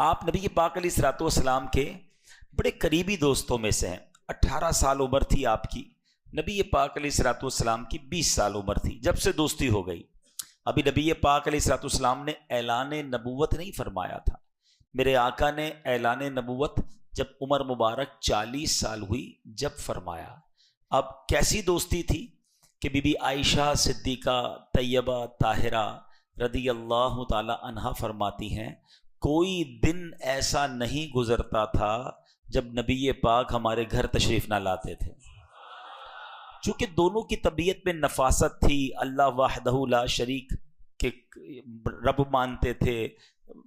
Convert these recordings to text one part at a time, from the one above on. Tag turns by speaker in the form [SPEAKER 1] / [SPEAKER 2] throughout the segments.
[SPEAKER 1] آپ نبی پاک علیہ الصلوۃ والسلام کے بڑے قریبی دوستوں میں سے ہیں. 18 سال عمر تھی آپ کی. نبی پاک علیہ الصلوۃ والسلام کی 20 سال عمر تھی جب سے دوستی ہو گئی. ابھی نبی پاک علیہ الصلوۃ والسلام نے اعلان نبوت نہیں فرمایا تھا. میرے آقا نے اعلان نبوت جب عمر مبارک 40 سال ہوئی جب فرمایا. اب کیسی دوستی تھی کہ بی بی عائشہ صدیقہ طیبہ طاہرہ رضی اللہ تعالی عنہا فرماتی ہیں کوئی دن ایسا نہیں گزرتا تھا جب نبی پاک ہمارے گھر تشریف نہ لاتے تھے. چونکہ دونوں کی طبیعت میں نفاست تھی، اللہ وحدہ لا شریک کے رب مانتے تھے.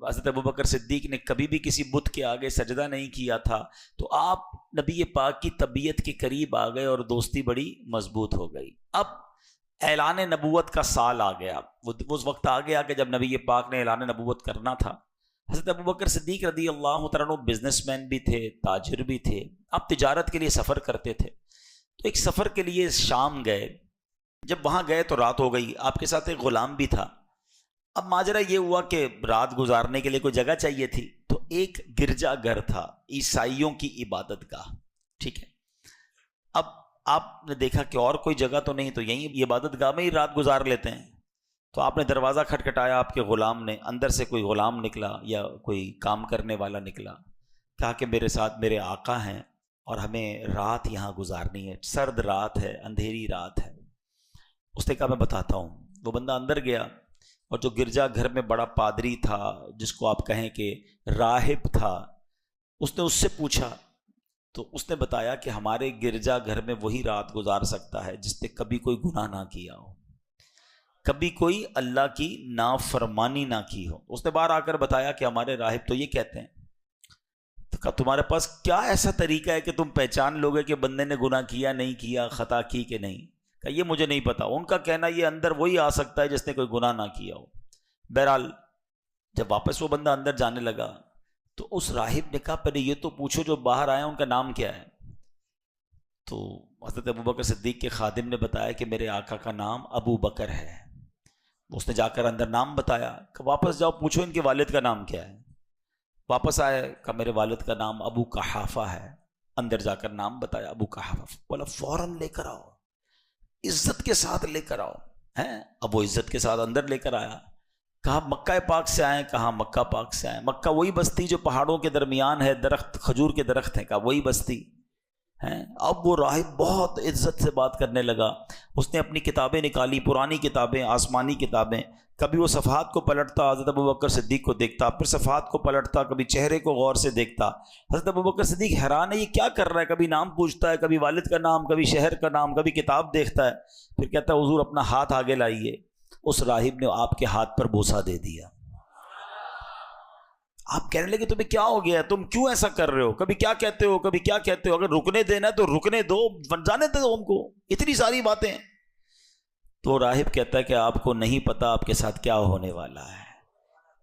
[SPEAKER 1] حضرت ابوبکر صدیق نے کبھی بھی کسی بت کے آگے سجدہ نہیں کیا تھا. تو آپ نبی پاک کی طبیعت کے قریب آ گئے اور دوستی بڑی مضبوط ہو گئی. اب اعلان نبوت کا سال آ گیا. وہ وقت آ گیا کہ جب نبی پاک نے اعلان نبوت کرنا تھا. حضرت ابوبکر صدیق رضی اللہ تعالیٰ عنہ بزنس مین بھی تھے، تاجر بھی تھے. آپ تجارت کے لیے سفر کرتے تھے. تو ایک سفر کے لیے شام گئے. جب وہاں گئے تو رات ہو گئی. آپ کے ساتھ ایک غلام بھی تھا. اب ماجرا یہ ہوا کہ رات گزارنے کے لیے کوئی جگہ چاہیے تھی. تو ایک گرجا گھر تھا، عیسائیوں کی عبادت گاہ. ٹھیک ہے. اب آپ نے دیکھا کہ اور کوئی جگہ تو نہیں، تو یہیں عبادت گاہ میں ہی رات گزار لیتے ہیں. تو آپ نے دروازہ کھٹکھٹایا. آپ کے غلام نے، اندر سے کوئی غلام نکلا یا کوئی کام کرنے والا نکلا. کہا کہ میرے ساتھ میرے آقا ہیں اور ہمیں رات یہاں گزارنی ہے. سرد رات ہے، اندھیری رات ہے. اس نے کہا میں بتاتا ہوں. وہ بندہ اندر گیا اور جو گرجا گھر میں بڑا پادری تھا، جس کو آپ کہیں کہ راہب تھا، اس نے اس سے پوچھا. تو اس نے بتایا کہ ہمارے گرجا گھر میں وہی رات گزار سکتا ہے جس نے کبھی کوئی گناہ نہ کیا ہو، کبھی کوئی اللہ کی نافرمانی نہ کی ہو. اس نے باہر آ کر بتایا کہ ہمارے راہب تو یہ کہتے ہیں. تو کہا تمہارے پاس کیا ایسا طریقہ ہے کہ تم پہچان لوگے کہ بندے نے گناہ کیا نہیں کیا، خطا کی کہ نہیں؟ کہ یہ مجھے نہیں پتا. ان کا کہنا یہ اندر وہی آ سکتا ہے جس نے کوئی گناہ نہ کیا ہو. بہرحال جب واپس وہ بندہ اندر جانے لگا تو اس راہب نے کہا پہلے یہ تو پوچھو جو باہر آیا ان کا نام کیا ہے. تو حضرت ابوبکر صدیق کے خادم نے بتایا کہ میرے آقا کا نام ابو بکر ہے. اس نے جا کر اندر نام بتایا کہ واپس جاؤ پوچھو ان کے والد کا نام کیا ہے. واپس آئے کہ میرے والد کا نام ابو قحافہ ہے. اندر جا کر نام بتایا ابو قحافہ. بولا فوراً لے کر آؤ، عزت کے ساتھ لے کر آؤ. اب وہ عزت کے ساتھ اندر لے کر آیا. کہا مکہ پاک سے آئے؟ کہا مکہ پاک سے آئے. مکہ وہی بستی جو پہاڑوں کے درمیان ہے، درخت کھجور کے درخت ہیں. کہا وہی بستی ہے. اب وہ راہب بہت عزت سے بات کرنے لگا. اس نے اپنی کتابیں نکالی، پرانی کتابیں، آسمانی کتابیں. کبھی وہ صفحات کو پلٹتا، حضرت ابوبکر صدیق کو دیکھتا، پھر صفحات کو پلٹتا، کبھی چہرے کو غور سے دیکھتا. حضرت ابوبکر صدیق حیران ہے یہ کیا کر رہا ہے. کبھی نام پوچھتا ہے، کبھی والد کا نام، کبھی شہر کا نام، کبھی کتاب دیکھتا ہے. پھر کہتا ہے حضور اپنا ہاتھ آگے لائیے. اس راہب نے آپ کے ہاتھ پر بوسہ دے دیا. آپ کہنے لگے تمہیں کیا ہو گیا، تم کیوں ایسا کر رہے ہو، کبھی کیا کہتے ہو، کبھی کیا کہتے ہو. اگر رکنے دینا ہے تو رکنے دو، جانے دو ہم کو، اتنی ساری باتیں. تو راہب کہتا ہے کہ آپ کو نہیں پتا آپ کے ساتھ کیا ہونے والا ہے.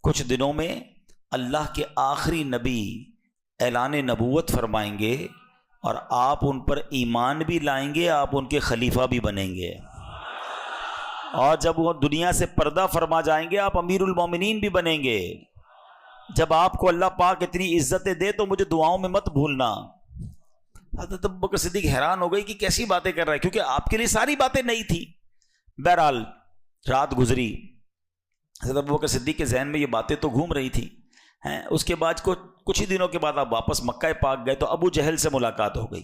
[SPEAKER 1] کچھ دنوں میں اللہ کے آخری نبی اعلان نبوت فرمائیں گے اور آپ ان پر ایمان بھی لائیں گے، آپ ان کے خلیفہ بھی بنیں گے. اور جب وہ دنیا سے پردہ فرما جائیں گے آپ امیر المومنین بھی بنیں گے. جب آپ کو اللہ پاک اتنی عزتیں دے تو مجھے دعاؤں میں مت بھولنا. حضرت ابوبکر صدیق حیران ہو گئی کہ کیسی باتیں کر رہا ہے، کیونکہ آپ کے لیے ساری باتیں نئی تھی. بہرحال رات گزری. حضرت ابوبکر صدیق کے ذہن میں یہ باتیں تو گھوم رہی تھی. اس کے بعد کچھ ہی دنوں کے بعد آپ واپس مکہ پاک گئے تو ابو جہل سے ملاقات ہو گئی.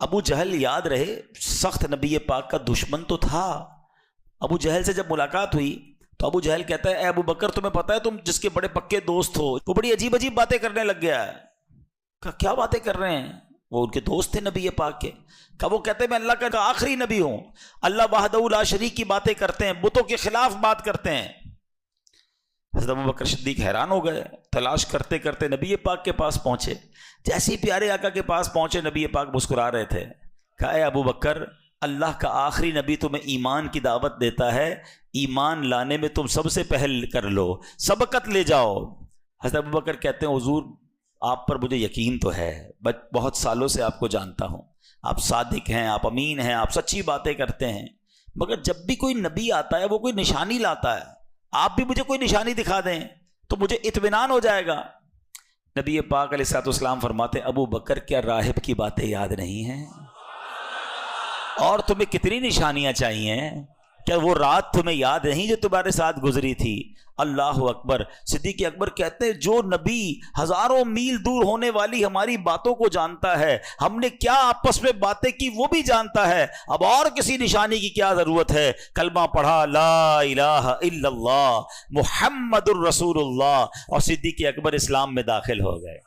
[SPEAKER 1] ابو جہل یاد رہے سخت نبی پاک کا دشمن تو تھا. ابو جہل سے جب ملاقات ہوئی تو ابو جہل کہتا ہے اے ابو بکر تمہیں پتہ ہے تم جس کے بڑے پکے دوست ہو وہ بڑی عجیب عجیب باتیں کرنے لگ گیا ہے. کہا کیا باتیں کر رہے ہیں؟ وہ ان کے دوست تھے نبی پاک کے. کہا وہ کہتے ہیں میں اللہ کا آخری نبی ہوں، اللہ وحدہ لا شریک کی باتیں کرتے ہیں، بتوں کے خلاف بات کرتے ہیں. حضرت ابوبکر صدیق حیران ہو گئے. تلاش کرتے کرتے نبی پاک کے پاس پہنچے. جیسے ہی پیارے آقا کے پاس پہنچے نبی پاک مسکرا رہے تھے. کہا اے ابو بکر اللہ کا آخری نبی تمہیں ایمان کی دعوت دیتا ہے، ایمان لانے میں تم سب سے پہل کر لو، سبقت لے جاؤ. حضرت ابوبکر کہتے ہیں حضور آپ پر مجھے یقین تو ہے، بہت سالوں سے آپ کو جانتا ہوں، آپ صادق ہیں، آپ امین ہیں، آپ سچی باتیں کرتے ہیں، مگر جب بھی کوئی نبی آتا ہے وہ کوئی نشانی لاتا ہے، آپ بھی مجھے کوئی نشانی دکھا دیں تو مجھے اطمینان ہو جائے گا. نبی پاک علیہ الصلوۃ والسلام فرماتے ابو بکر کیا راہب کی باتیں یاد نہیں ہیں؟ اور تمہیں کتنی نشانیاں چاہیے، کیا وہ رات تمہیں یاد نہیں جو تمہارے ساتھ گزری تھی؟ اللہ اکبر۔ صدیق اکبر کہتے ہیں جو نبی ہزاروں میل دور ہونے والی ہماری باتوں کو جانتا ہے، ہم نے کیا آپس میں باتیں کی وہ بھی جانتا ہے، اب اور کسی نشانی کی کیا ضرورت ہے؟ کلمہ پڑھا لا الہ الا اللہ محمد الرسول اللہ، اور صدیق اکبر اسلام میں داخل ہو گئے۔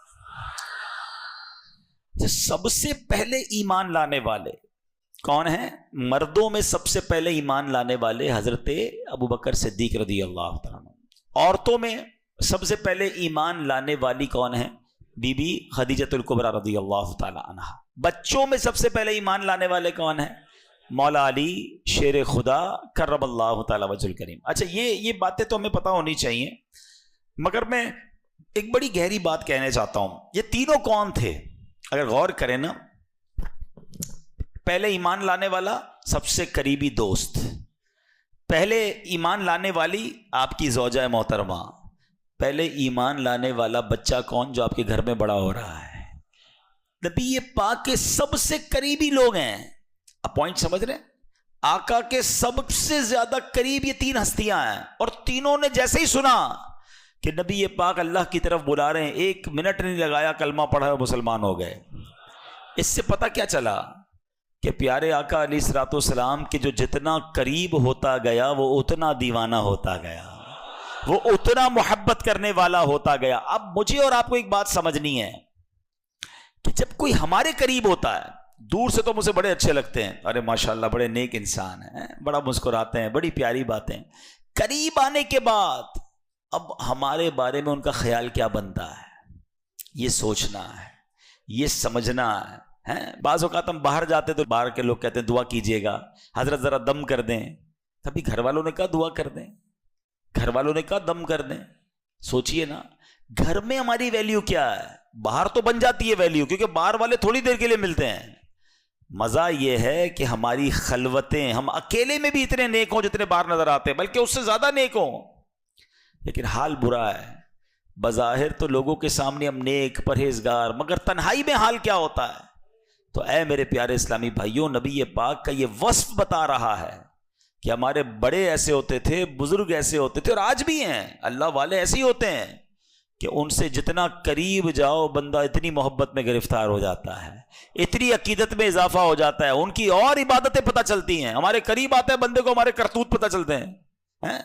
[SPEAKER 1] سب سے پہلے ایمان لانے والے کون ہیں؟ مردوں میں سب سے پہلے ایمان لانے والے حضرت ابو بکر صدیق رضی اللہ تعالیٰ عنہ۔ عورتوں میں سب سے پہلے ایمان لانے والی کون ہے؟ بی بی خدیجۃ الکبریٰ رضی اللہ تعالیٰ عنہ۔ بچوں میں سب سے پہلے ایمان لانے والے کون ہیں؟ مولا علی شیر خدا کرم اللہ تعالیٰ وجہ الکریم۔ اچھا یہ باتیں تو ہمیں پتہ ہونی چاہیے، مگر میں ایک بڑی گہری بات کہنا چاہتا ہوں۔ یہ تینوں کون تھے؟ اگر غور کریں نا، پہلے ایمان لانے والا سب سے قریبی دوست، پہلے ایمان لانے والی آپ کی زوجہ محترمہ، پہلے ایمان لانے والا بچہ کون؟ جو آپ کے گھر میں بڑا ہو رہا ہے۔ نبی پاک کے سب سے قریبی لوگ ہیں، آپ پوائنٹ سمجھ رہے ہیں؟ آقا کے سب سے زیادہ قریب یہ تین ہستیاں ہیں، اور تینوں نے جیسے ہی سنا کہ نبی پاک اللہ کی طرف بلا رہے ہیں، ایک منٹ نہیں لگایا، کلمہ پڑھا، مسلمان ہو گئے۔ اس سے پتہ کیا چلا کہ پیارے آقا علیہ الصلوۃ والسلام کے جو جتنا قریب ہوتا گیا وہ اتنا دیوانہ ہوتا گیا، وہ اتنا محبت کرنے والا ہوتا گیا۔ اب مجھے اور آپ کو ایک بات سمجھنی ہے کہ جب کوئی ہمارے قریب ہوتا ہے، دور سے تو مجھے بڑے اچھے لگتے ہیں، ارے ماشاءاللہ بڑے نیک انسان ہیں، بڑا مسکراتے ہیں، بڑی پیاری باتیں، قریب آنے کے بعد اب ہمارے بارے میں ان کا خیال کیا بنتا ہے، یہ سوچنا ہے، یہ سمجھنا ہے۔ بعض اوقات ہم باہر جاتے تو باہر کے لوگ کہتے ہیں دعا کیجئے گا، حضرت ذرا دم کر دیں، کبھی گھر والوں نے کہا دعا کر دیں، گھر والوں نے کہا دم کر دیں۔ سوچئے نا، گھر میں ہماری ویلیو کیا ہے؟ باہر تو بن جاتی ہے ویلیو، کیونکہ باہر والے تھوڑی دیر کے لیے ملتے ہیں۔ مزہ یہ ہے کہ ہماری خلوتیں، ہم اکیلے میں بھی اتنے نیک ہوں جتنے باہر نظر آتے ہیں، بلکہ اس سے زیادہ نیک ہوں، لیکن حال برا ہے۔ بظاہر تو لوگوں کے سامنے ہم نیک پرہیزگار، مگر تنہائی میں حال کیا ہوتا ہے؟ تو اے میرے پیارے اسلامی بھائیوں، نبی پاک کا یہ وصف بتا رہا ہے کہ ہمارے بڑے ایسے ہوتے تھے، بزرگ ایسے ہوتے تھے، اور آج بھی ہیں، اللہ والے ایسے ہی ہوتے ہیں کہ ان سے جتنا قریب جاؤ بندہ اتنی محبت میں گرفتار ہو جاتا ہے، اتنی عقیدت میں اضافہ ہو جاتا ہے، ان کی اور عبادتیں پتہ چلتی ہیں۔ ہمارے قریب آتے ہیں بندے کو ہمارے کرتوت پتہ چلتے ہیں،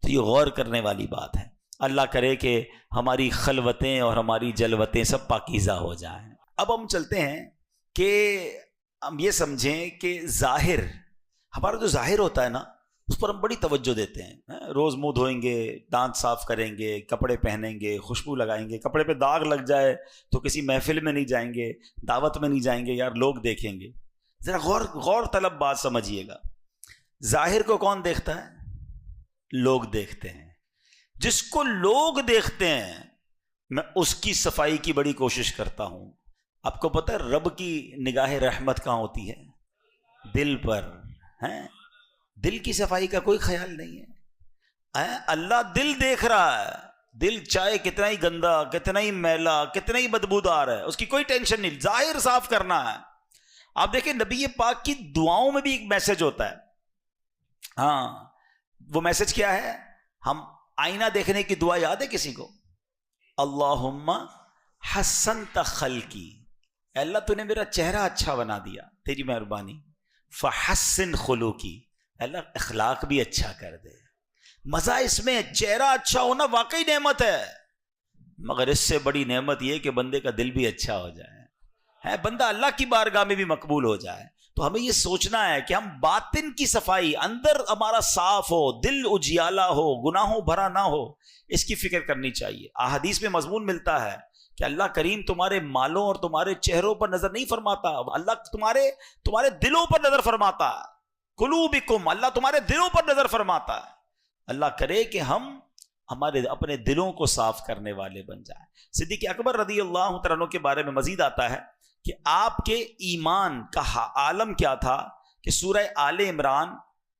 [SPEAKER 1] تو یہ غور کرنے والی بات ہے۔ اللہ کرے کہ ہماری خلوتیں اور ہماری جلوتیں سب پاکیزہ ہو جائیں۔ اب ہم چلتے ہیں کہ ہم یہ سمجھیں کہ ظاہر، ہمارا جو ظاہر ہوتا ہے نا، اس پر ہم بڑی توجہ دیتے ہیں۔ روز منہ دھوئیں گے، دانت صاف کریں گے، کپڑے پہنیں گے، خوشبو لگائیں گے، کپڑے پہ داغ لگ جائے تو کسی محفل میں نہیں جائیں گے، دعوت میں نہیں جائیں گے، یار لوگ دیکھیں گے۔ ذرا غور طلب بات سمجھیے گا، ظاہر کو کون دیکھتا ہے؟ لوگ دیکھتے ہیں۔ جس کو لوگ دیکھتے ہیں میں اس کی صفائی کی بڑی کوشش کرتا ہوں۔ آپ کو پتہ ہے رب کی نگاہ رحمت کہاں ہوتی ہے؟ دل پر ہے۔ دل کی صفائی کا کوئی خیال نہیں ہے۔ اللہ دل دیکھ رہا ہے، دل چاہے کتنا ہی گندا، کتنا ہی میلا، کتنا ہی بدبودار ہے، اس کی کوئی ٹینشن نہیں، ظاہر صاف کرنا ہے۔ آپ دیکھیں نبی پاک کی دعاؤں میں بھی ایک میسج ہوتا ہے۔ وہ میسج کیا ہے؟ ہم آئینہ دیکھنے کی دعا یاد ہے کسی کو؟ اللہم حسنت خلقی، اے اللہ تو نے میرا چہرہ اچھا بنا دیا، تیری مہربانی۔ فحسن خلوقی، اے اللہ اخلاق بھی اچھا کر دے۔ مزہ اس میں چہرہ اچھا ہونا واقعی نعمت ہے، مگر اس سے بڑی نعمت یہ کہ بندے کا دل بھی اچھا ہو جائے، بندہ اللہ کی بارگاہ میں بھی مقبول ہو جائے۔ تو ہمیں یہ سوچنا ہے کہ ہم باطن کی صفائی، اندر ہمارا صاف ہو، دل اجیالا ہو، گناہوں بھرا نہ ہو، اس کی فکر کرنی چاہیے۔ احادیث میں مضمون ملتا ہے کہ اللہ کریم تمہارے مالوں اور تمہارے چہروں پر نظر نہیں فرماتا، اللہ تمہارے دلوں پر نظر فرماتا ہے۔ قلوبکم، اللہ تمہارے دلوں پر نظر فرماتا ہے۔ اللہ کرے کہ ہم ہمارے اپنے دلوں کو صاف کرنے والے بن جائیں۔ صدیق اکبر رضی اللہ تعالیٰ عنہ کے بارے میں مزید آتا ہے کہ آپ کے ایمان کا عالم کیا تھا کہ سورہ آل عمران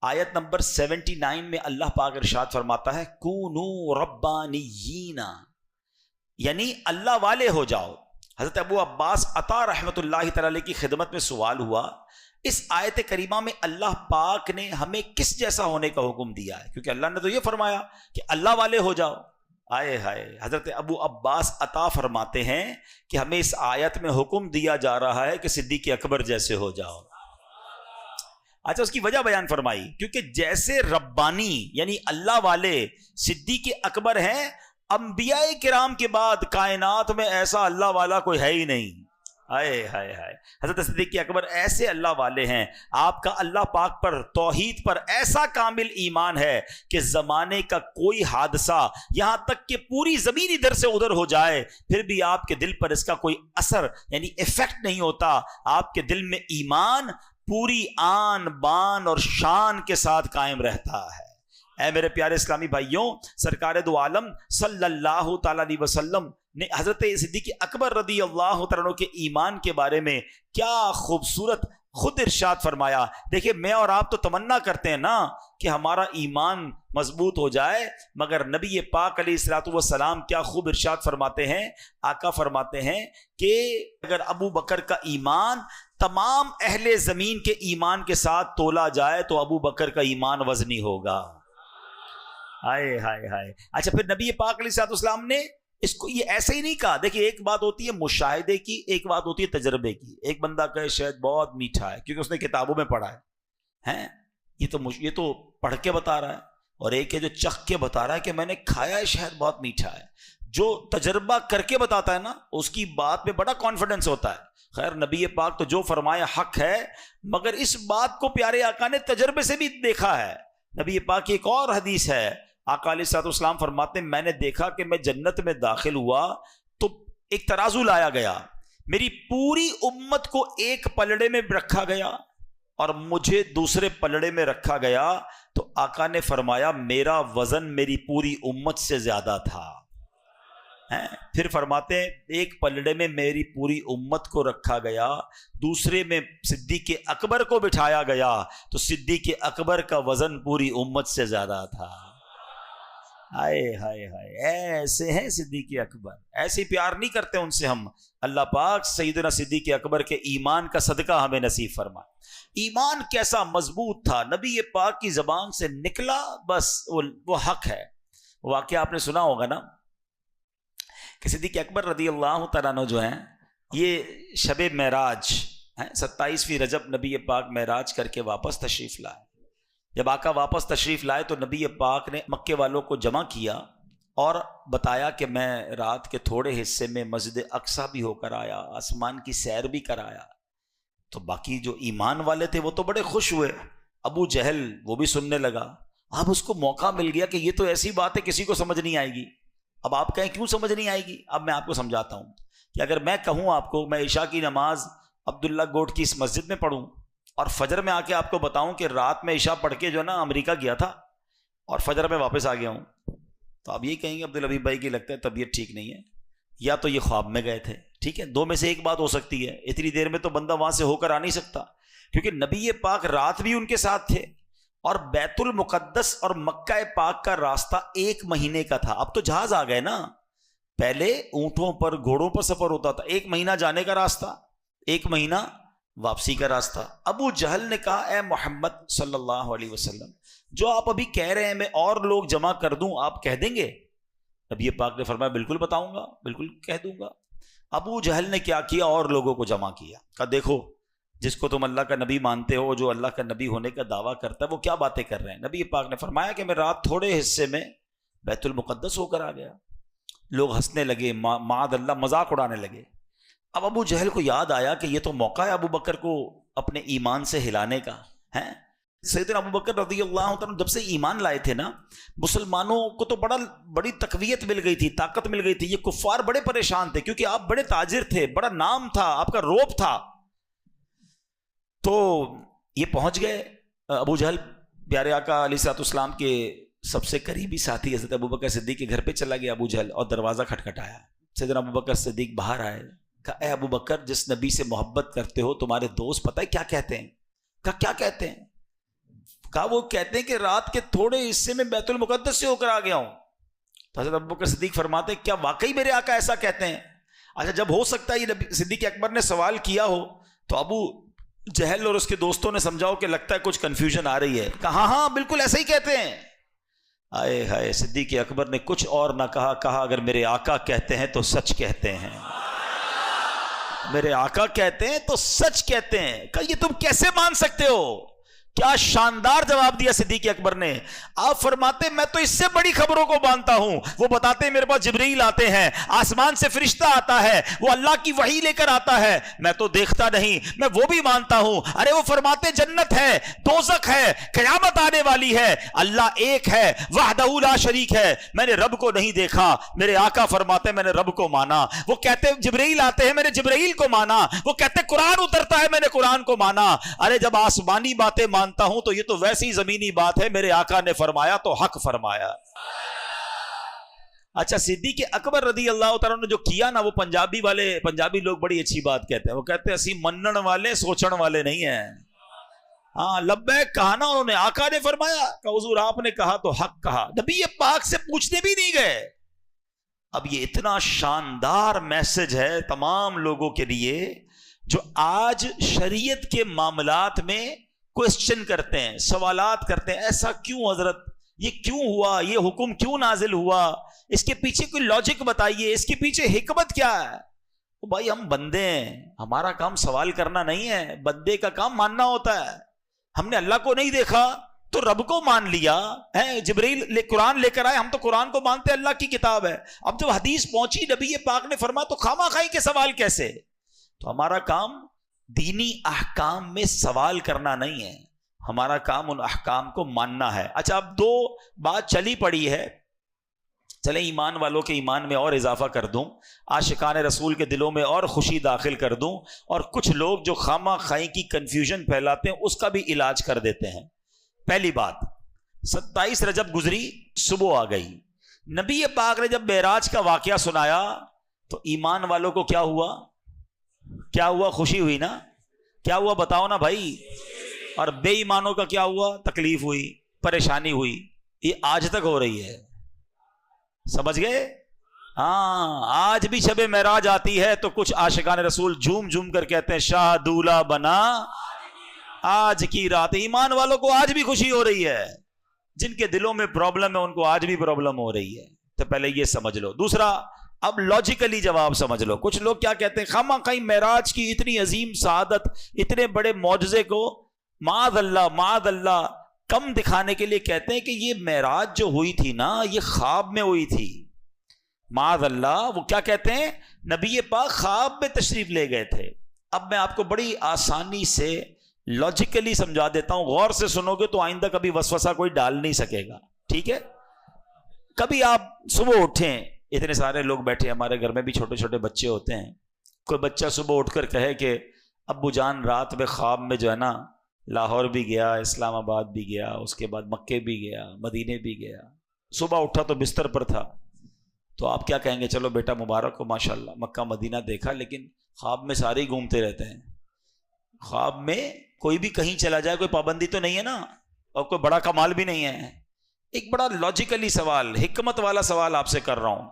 [SPEAKER 1] آیت نمبر 79 میں اللہ پاک ارشاد فرماتا ہے کونوا ربانیین، یعنی اللہ والے ہو جاؤ. حضرت ابو عباس عطا رحمۃ اللہ تعالی کی خدمت میں سوال ہوا، اس آیت کریمہ میں اللہ پاک نے ہمیں کس جیسا ہونے کا حکم دیا ہے؟ کیونکہ اللہ نے تو یہ فرمایا کہ اللہ والے ہو جاؤ. آئے ہائے، حضرت ابو عباس عطا فرماتے ہیں کہ ہمیں اس آیت میں حکم دیا جا رہا ہے کہ صدیق اکبر جیسے ہو جاؤ. اچھا، اس کی وجہ بیان فرمائی، کیونکہ جیسے ربانی یعنی اللہ والے صدیق اکبر ہیں، انبیاء کرام کے بعد کائنات میں ایسا اللہ والا کوئی ہے ہی نہیں. ہائے ہائے ہائے، حضرت صدیق اکبر ایسے اللہ والے ہیں. آپ کا اللہ پاک پر، توحید پر ایسا کامل ایمان ہے کہ زمانے کا کوئی حادثہ، یہاں تک کہ پوری زمین ادھر سے ادھر ہو جائے، پھر بھی آپ کے دل پر اس کا کوئی اثر یعنی ایفیکٹ نہیں ہوتا. آپ کے دل میں ایمان پوری آن بان اور شان کے ساتھ قائم رہتا ہے. اے میرے پیارے اسلامی بھائیوں، سرکار دو عالم صلی اللہ تعالی علیہ وسلم نے حضرت صدیق اکبر رضی اللہ تعالیٰ عنہ کے ایمان کے بارے میں کیا خوبصورت خود ارشاد فرمایا. دیکھیں، میں اور آپ تو تمنا کرتے ہیں نا کہ ہمارا ایمان مضبوط ہو جائے، مگر نبی پاک علیہ الصلوۃ والسلام کیا خوب ارشاد فرماتے ہیں. آقا فرماتے ہیں کہ اگر ابو بکر کا ایمان تمام اہل زمین کے ایمان کے ساتھ تولا جائے تو ابو بکر کا ایمان وزنی ہوگا. ہائے ہائے ہائے. اچھا، پھر نبی پاک علیہ الصلوۃ والسلام نے اس کو یہ ایسے ہی نہیں کہا. دیکھیے، ایک بات ہوتی ہے مشاہدے کی، ایک بات ہوتی ہے تجربے کی. ایک بندہ کہے شہد بہت میٹھا ہے کیونکہ اس نے کتابوں میں پڑھا ہے، یہ تو پڑھ کے بتا رہا ہے. اور ایک ہے جو چکھ کے بتا رہا ہے کہ میں نے کھایا ہے شہد بہت میٹھا ہے. جو تجربہ کر کے بتاتا ہے نا، اس کی بات میں بڑا کانفیڈنس ہوتا ہے. خیر، نبی پاک تو جو فرمایا حق ہے، مگر اس بات کو پیارے آقا نے تجربے سے بھی دیکھا ہے. نبی پاک کی ایک اور حدیث ہے، آقا علیہ الصلوۃ والسلام فرماتے ہیں میں نے دیکھا کہ میں جنت میں داخل ہوا تو ایک ترازو لایا گیا، میری پوری امت کو ایک پلڑے میں رکھا گیا اور مجھے دوسرے پلڑے میں رکھا گیا. تو آقا نے فرمایا میرا وزن میری پوری امت سے زیادہ تھا. پھر فرماتے ہیں ایک پلڑے میں میری پوری امت کو رکھا گیا، دوسرے میں صدیق اکبر کو بٹھایا گیا تو صدیق اکبر کا وزن پوری امت سے زیادہ تھا. ہائے ہائے ہائے، ایسے ہیں صدیق اکبر، ایسے پیار نہیں کرتے ان سے ہم. اللہ پاک سیدنا صدیق اکبر کے ایمان کا صدقہ ہمیں نصیب فرمائے. ایمان کیسا مضبوط تھا، نبی پاک کی زبان سے نکلا بس وہ حق ہے. واقعہ آپ نے سنا ہوگا نا کہ صدیق اکبر رضی اللہ تعالیٰ عنہ جو ہیں، یہ شب معراج 27ویں رجب نبی پاک معراج کر کے واپس تشریف لائے. جب آقا واپس تشریف لائے تو نبی پاک نے مکے والوں کو جمع کیا اور بتایا کہ میں رات کے تھوڑے حصے میں مسجد اقصیٰ بھی ہو کر آیا، آسمان کی سیر بھی کر آیا. تو باقی جو ایمان والے تھے وہ تو بڑے خوش ہوئے. ابو جہل وہ بھی سننے لگا. اب اس کو موقع مل گیا کہ یہ تو ایسی بات ہے کسی کو سمجھ نہیں آئے گی. اب آپ کہیں کیوں سمجھ نہیں آئے گی؟ اب میں آپ کو سمجھاتا ہوں کہ اگر میں کہوں آپ کو میں عشاء کی نماز عبداللہ گوٹ کی اس مسجد میں پڑھوں اور فجر میں آ کے آپ کو بتاؤں کہ رات میں عشاء پڑھ کے جو ہے نا امریکہ گیا تھا اور فجر میں واپس آ گیا ہوں، تو آپ یہ کہیں گے عبدالحبیب بھائی کی لگتا ہے طبیعت ٹھیک نہیں ہے، یا تو یہ خواب میں گئے تھے. ٹھیک ہے، دو میں سے ایک بات ہو سکتی ہے. اتنی دیر میں تو بندہ وہاں سے ہو کر آ نہیں سکتا، کیونکہ نبی پاک رات بھی ان کے ساتھ تھے اور بیت المقدس اور مکہ پاک کا راستہ 1 مہینے کا تھا. اب تو جہاز آ گئے نا، پہلے اونٹوں پر گھوڑوں پر سفر ہوتا تھا. 1 مہینہ جانے کا راستہ، 1 مہینہ واپسی کا راستہ. ابو جہل نے کہا اے محمد صلی اللہ علیہ وسلم، جو آپ ابھی کہہ رہے ہیں میں اور لوگ جمع کر دوں آپ کہہ دیں گے؟ نبی پاک نے فرمایا بالکل بتاؤں گا، بالکل کہہ دوں گا. ابو جہل نے کیا کیا؟ اور لوگوں کو جمع کیا. کہا دیکھو جس کو تم اللہ کا نبی مانتے ہو، جو اللہ کا نبی ہونے کا دعویٰ کرتا ہے، وہ کیا باتیں کر رہے ہیں. نبی پاک نے فرمایا کہ میں رات تھوڑے حصے میں بیت المقدس ہو کر آ گیا. لوگ ہنسنے لگے، معاذ اللہ مذاق اڑانے لگے. اب ابو جہل کو یاد آیا کہ یہ تو موقع ہے ابو بکر کو اپنے ایمان سے ہلانے کا ہے. سیدنا ابو بکر رضی اللہ عنہ جب سے ایمان لائے تھے نا، مسلمانوں کو تو بڑی تقویت مل گئی تھی، طاقت مل گئی تھی. یہ کفار بڑے پریشان تھے کیونکہ آپ بڑے تاجر تھے، بڑا نام تھا، آپ کا روب تھا. تو یہ پہنچ گئے. ابو جہل پیارے آقا علیہ الصلوۃ والسلام کے سب سے قریبی ساتھی حضرت ابو بکر صدیق کے گھر پہ چلا گیا ابو جہل اور دروازہ کھٹکھٹایا. سیدنا ابو بکر صدیق باہر آئے. کہا اے ابو بکر، جس نبی سے محبت کرتے ہو تمہارے دوست پتہ ہے کیا کہتے ہیں؟ کہا کیا کہتے ہیں؟ کہا وہ کہتے ہیں کہ رات کے تھوڑے حصے میں بیت المقدس سے ہو کر آ گیا ہوں. تو حضرت ابو بکر صدیق فرماتے کیا واقعی میرے آقا ایسا کہتے ہیں؟ اچھا جب ہو سکتا ہے یہ صدیق اکبر نے سوال کیا ہو تو ابو جہل اور اس کے دوستوں نے سمجھاؤ کہ لگتا ہے کچھ کنفیوژن آ رہی ہے، کہا ہاں بالکل ایسا ہی کہتے ہیں۔ آئے ہائے، صدیق اکبر نے کچھ اور نہ کہا اگر میرے آقا کہتے ہیں تو سچ کہتے ہیں، میرے آقا کہتے ہیں تو سچ کہتے ہیں۔ کہ یہ تم کیسے مان سکتے ہو؟ کیا شاندار جواب دیا صدیق اکبر نے۔ آپ فرماتے میں تو اس سے بڑی خبروں کو مانتا ہوں۔ وہ بتاتے ہیں میرے پاس جبرائیل آتے ہیں، آسمان سے فرشتہ آتا ہے، وہ اللہ کی وحی لے کر آتا ہے، میں تو دیکھتا نہیں، میں وہ بھی مانتا ہوں۔ ارے وہ فرماتے جنت ہے، دوزخ ہے، قیامت آنے والی ہے، اللہ ایک ہے، وحدہ لا شریک ہے، میں نے رب کو نہیں دیکھا۔ میرے آقا فرماتے میں نے رب کو مانا۔ وہ کہتے جبرائیل آتے ہیں، میں نے جبرائیل کو مانا۔ وہ کہتے قرآن اترتا ہے، میں نے قرآن کو مانا۔ ارے جب آسمانی باتیں مانتا ہوں تو یہ تو ویسی زمینی بات ہے، میرے آقا نے فرمایا تو حق فرمایا۔ اچھا صدیق اکبر رضی اللہ تعالیٰ نے جو کیا نا، وہ پنجابی لوگ بڑی اچھی بات کہتے ہیں، وہ کہتے ہیں اسی منن والے سوچن والے نہیں ہیں۔ ہاں لبیک کہا نا انہوں نے، آقا نے فرمایا کہ حضور آپ نے کہا تو حق کہا، نبی پاک سے پوچھنے بھی نہیں گئے۔ اب یہ اتنا شاندار میسج ہے تمام لوگوں کے لیے جو آج شریعت کے معاملات میں کوسچن کرتے ہیں، سوالات کرتے ہیں، ایسا کیوں حضرت، یہ کیوں ہوا، یہ حکم کیوں نازل ہوا، اس کے پیچھے کوئی لاجک بتائیے، اس کے پیچھے حکمت کیا ہے۔ تو بھائی ہم بندے ہیں، ہمارا کام سوال کرنا نہیں ہے، بندے کا کام ماننا ہوتا ہے۔ ہم نے اللہ کو نہیں دیکھا تو رب کو مان لیا ہے، جبرائیل قرآن لے کر آئے، ہم تو قرآن کو مانتے، اللہ کی کتاب ہے۔ اب جب حدیث پہنچی نبی پاک نے فرمایا تو خامہ خائی کے سوال کیسے؟ تو ہمارا کام دینی احکام میں سوال کرنا نہیں ہے، ہمارا کام ان احکام کو ماننا ہے۔ اچھا اب دو بات چلی پڑی ہے، چلیں ایمان والوں کے ایمان میں اور اضافہ کر دوں، عاشقان رسول کے دلوں میں اور خوشی داخل کر دوں، اور کچھ لوگ جو خامہ خائی کی کنفیوژن پھیلاتے ہیں اس کا بھی علاج کر دیتے ہیں۔ پہلی بات، 27 رجب گزری، صبح آ گئی، نبی پاک نے جب معراج کا واقعہ سنایا تو ایمان والوں کو کیا ہوا؟ کیا ہوا؟ خوشی ہوئی نا؟ کیا ہوا بتاؤ نا بھائی؟ اور بے ایمانوں کا کیا ہوا؟ تکلیف ہوئی، پریشانی ہوئی۔ یہ آج تک ہو رہی ہے، سمجھ گئے؟ ہاں آج بھی شب معراج آتی ہے تو کچھ عاشقان رسول جھوم جھوم کر کہتے ہیں شاہ دولہ بنا آج کی رات۔ ایمان والوں کو آج بھی خوشی ہو رہی ہے، جن کے دلوں میں پرابلم ہے ان کو آج بھی پرابلم ہو رہی ہے۔ تو پہلے یہ سمجھ لو۔ دوسرا، اب لاجیکلی جواب سمجھ لو۔ کچھ لوگ کیا کہتے ہیں، خامہ خائی معراج کی اتنی عظیم سعادت، اتنے بڑے معجزے کو معاذ اللہ کم دکھانے کے لیے کہتے ہیں کہ یہ معراج جو ہوئی تھی نا یہ خواب میں ہوئی تھی۔ معاذ اللہ، وہ کیا کہتے ہیں، نبی پاک خواب میں تشریف لے گئے تھے۔ اب میں آپ کو بڑی آسانی سے لاجیکلی سمجھا دیتا ہوں، غور سے سنو گے تو آئندہ کبھی وسوسہ کوئی ڈال نہیں سکے گا، ٹھیک ہے؟ کبھی آپ صبح اٹھیں، اتنے سارے لوگ بیٹھے، ہمارے گھر میں بھی چھوٹے چھوٹے بچے ہوتے ہیں، کوئی بچہ صبح اٹھ کر کہے کہ ابو جان رات میں خواب میں جو ہے نا لاہور بھی گیا، اسلام آباد بھی گیا، اس کے بعد مکے بھی گیا، مدینے بھی گیا، صبح اٹھا تو بستر پر تھا، تو آپ کیا کہیں گے؟ چلو بیٹا مبارک ہو، ماشاءاللہ مکہ مدینہ دیکھا، لیکن خواب میں سارے ہی گھومتے رہتے ہیں۔ خواب میں کوئی بھی کہیں چلا جائے کوئی پابندی تو نہیں ہے نا، اور کوئی بڑا کمال بھی نہیں ہے۔ ایک بڑا لاجیکلی سوال، حکمت والا سوال آپ سے کر رہا ہوں۔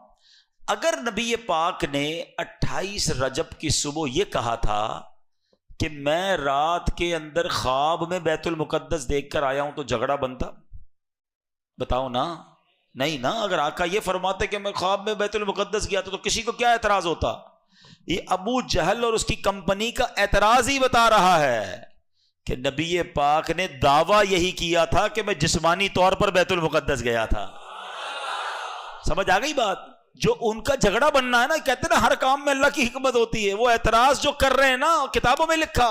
[SPEAKER 1] اگر نبی پاک نے 28 رجب کی صبح یہ کہا تھا کہ میں رات کے اندر خواب میں بیت المقدس دیکھ کر آیا ہوں تو جھگڑا بنتا؟ بتاؤ نا، نہیں نا۔ اگر آقا یہ فرماتے کہ میں خواب میں بیت المقدس گیا تو کسی کو کیا اعتراض ہوتا؟ یہ ابو جہل اور اس کی کمپنی کا اعتراض ہی بتا رہا ہے کہ نبی پاک نے دعویٰ یہی کیا تھا کہ میں جسمانی طور پر بیت المقدس گیا تھا۔ سمجھ آ گئی بات؟ جو ان کا جھگڑا بننا ہے نا، کہتے ہیں نا ہر کام میں اللہ کی حکمت ہوتی ہے، وہ اعتراض جو کر رہے ہیں نا، کتابوں میں لکھا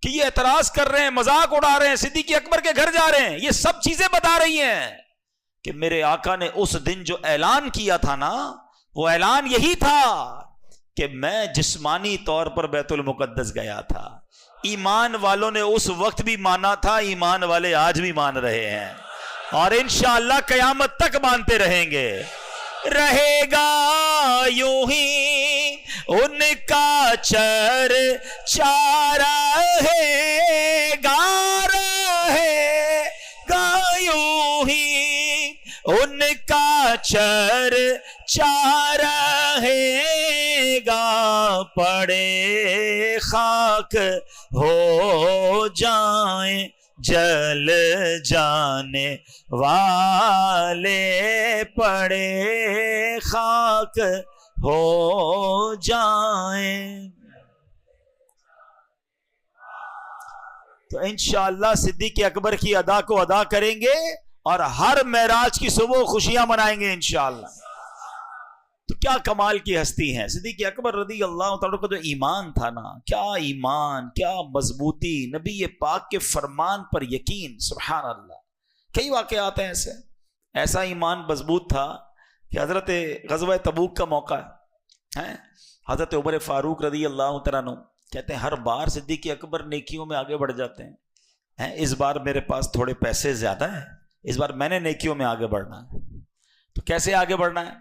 [SPEAKER 1] کہ یہ اعتراض کر رہے ہیں، مذاق اڑا رہے ہیں، صدیق اکبر کے گھر جا رہے ہیں، یہ سب چیزیں بتا رہی ہیں کہ میرے آقا نے اس دن جو اعلان کیا تھا نا، وہ اعلان یہی تھا کہ میں جسمانی طور پر بیت المقدس گیا تھا۔ ایمان والوں نے اس وقت بھی مانا تھا، ایمان والے آج بھی مان رہے ہیں، اور انشاءاللہ قیامت تک مانتے رہیں گے۔ رہے گا یوں ہی ان کا چرچا، رہے گا یوں ہی ان کا چرچا رہے گا، پڑے خاک ہو جائیں جل جانے والے، پڑے خاک ہو جائیں۔ تو انشاءاللہ صدیق اکبر کی ادا کو ادا کریں گے اور ہر معراج کی صبح خوشیاں منائیں گے انشاءاللہ۔ تو کیا کمال کی ہستی ہیں صدیق اکبر رضی اللہ تعالیٰ کا جو ایمان تھا نا، کیا ایمان، کیا مضبوطی، نبی پاک کے فرمان پر یقین، سبحان اللہ۔ کئی واقعات ہیں ایسا ایمان مضبوط تھا کہ حضرت غزوہ تبوک کا موقع ہے، حضرت عمر فاروق رضی اللہ تعالیٰ عنہ کہتے ہیں ہر بار صدیق اکبر نیکیوں میں آگے بڑھ جاتے ہیں، اس بار میرے پاس تھوڑے پیسے زیادہ ہیں، اس بار میں نے نیکیوں میں آگے بڑھنا ہے۔ تو کیسے آگے بڑھنا ہے؟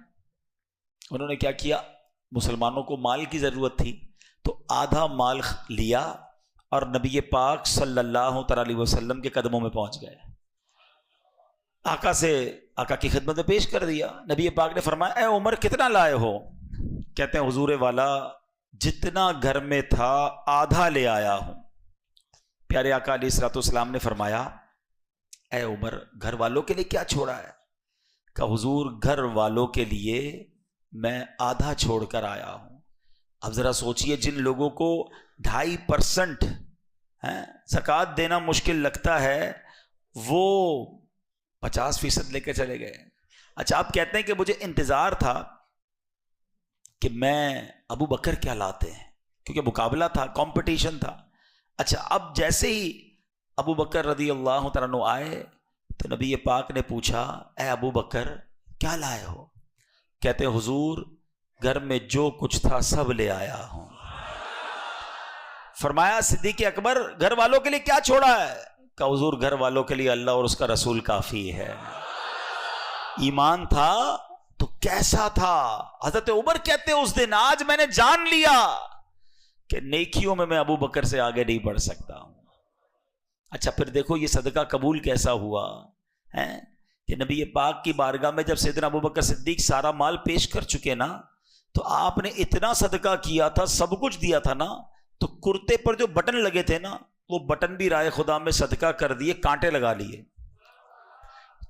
[SPEAKER 1] انہوں نے کیا کیا، مسلمانوں کو مال کی ضرورت تھی تو آدھا مال لیا اور نبی پاک صلی اللہ علیہ وسلم کے قدموں میں پہنچ گئے، آقا کی خدمت میں پیش کر دیا۔ نبی پاک نے فرمایا اے عمر کتنا لائے ہو؟ کہتے ہیں حضور والا جتنا گھر میں تھا آدھا لے آیا ہوں۔ پیارے آقا علیہ الصلوۃ والسلام نے فرمایا اے عمر گھر والوں کے لیے کیا چھوڑا ہے؟ کہ حضور گھر والوں کے لیے میں آدھا چھوڑ کر آیا ہوں۔ اب ذرا سوچئے جن لوگوں کو 2.5% زکوٰۃ دینا مشکل لگتا ہے وہ 50% لے کے چلے گئے۔ اچھا آپ کہتے ہیں کہ مجھے انتظار تھا کہ میں ابو بکر کیا لاتے ہیں، کیونکہ مقابلہ تھا، کمپٹیشن تھا۔ اچھا اب جیسے ہی ابو بکر رضی اللہ تعالیٰ عنہ آئے تو نبی پاک نے پوچھا اے ابو بکر کیا لائے ہو؟ کہتے ہیں حضور گھر میں جو کچھ تھا سب لے آیا ہوں۔ فرمایا صدیق اکبر گھر والوں کے لیے کیا چھوڑا ہے؟ کہ حضور گھر والوں کے لیے اللہ اور اس کا رسول کافی ہے۔ ایمان تھا تو کیسا تھا؟ حضرت عمر کہتے ہیں اس دن آج میں نے جان لیا کہ نیکیوں میں ابو بکر سے آگے نہیں بڑھ سکتا ہوں۔ اچھا پھر دیکھو یہ صدقہ قبول کیسا ہوا ہے کہ نبی پاک کی بارگاہ میں جب سیدنا ابو بکر صدیق سارا مال پیش کر چکے نا تو آپ نے اتنا صدقہ کیا تھا، سب کچھ دیا تھا نا، تو کرتے پر جو بٹن لگے تھے نا وہ بٹن بھی رائے خدا میں صدقہ کر دیے، کانٹے لگا لیے۔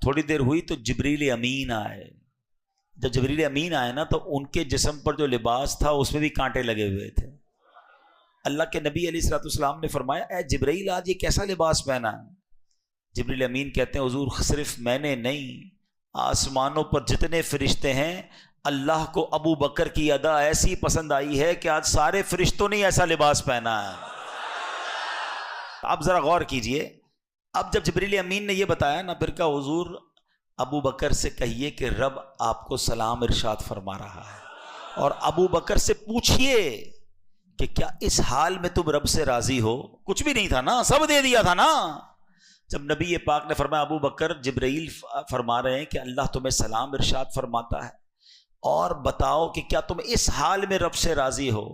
[SPEAKER 1] تھوڑی دیر ہوئی تو جبریل امین آئے۔ جب جبریل امین آئے نا تو ان کے جسم پر جو لباس تھا اس میں بھی کانٹے لگے ہوئے تھے۔ اللہ کے نبی علیہ الصلوۃ والسلام نے فرمایا اے جبریل آج یہ کیسا لباس پہنا ہے؟ جبریل امین کہتے ہیں حضور صرف میں نے نہیں، آسمانوں پر جتنے فرشتے ہیں اللہ کو ابو بکر کی ادا ایسی پسند آئی ہے کہ آج سارے فرشتوں نے ایسا لباس پہنا ہے۔ آپ ذرا غور کیجئے، اب جب جبریل امین نے یہ بتایا نا پھر کہا حضور ابو بکر سے کہیے کہ رب آپ کو سلام ارشاد فرما رہا ہے، اور ابو بکر سے پوچھئے کہ کیا اس حال میں تم رب سے راضی ہو؟ کچھ بھی نہیں تھا نا، سب دے دیا تھا نا۔ جب نبی پاک نے فرمایا ابو بکر جبرائیل فرما رہے ہیں کہ اللہ تمہیں سلام ارشاد فرماتا ہے، اور بتاؤ کہ کیا تم اس حال میں رب سے راضی ہو؟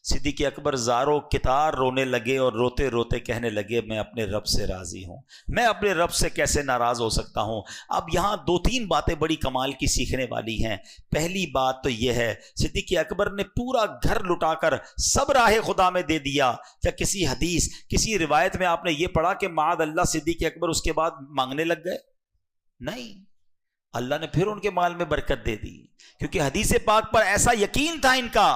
[SPEAKER 1] صدیق اکبر زاروں کتار رونے لگے اور روتے روتے کہنے لگے میں اپنے رب سے راضی ہوں، میں اپنے رب سے کیسے ناراض ہو سکتا ہوں۔ اب یہاں 2-3 باتیں بڑی کمال کی سیکھنے والی ہیں۔ پہلی بات تو یہ ہے صدیق اکبر نے پورا گھر لٹا کر سب راہ خدا میں دے دیا۔ کیا کسی حدیث کسی روایت میں آپ نے یہ پڑھا کہ معاذ اللہ صدیق اکبر اس کے بعد مانگنے لگ گئے؟ نہیں، اللہ نے پھر ان کے مال میں برکت دے دی، کیونکہ حدیث پاک پر ایسا یقین تھا ان کا۔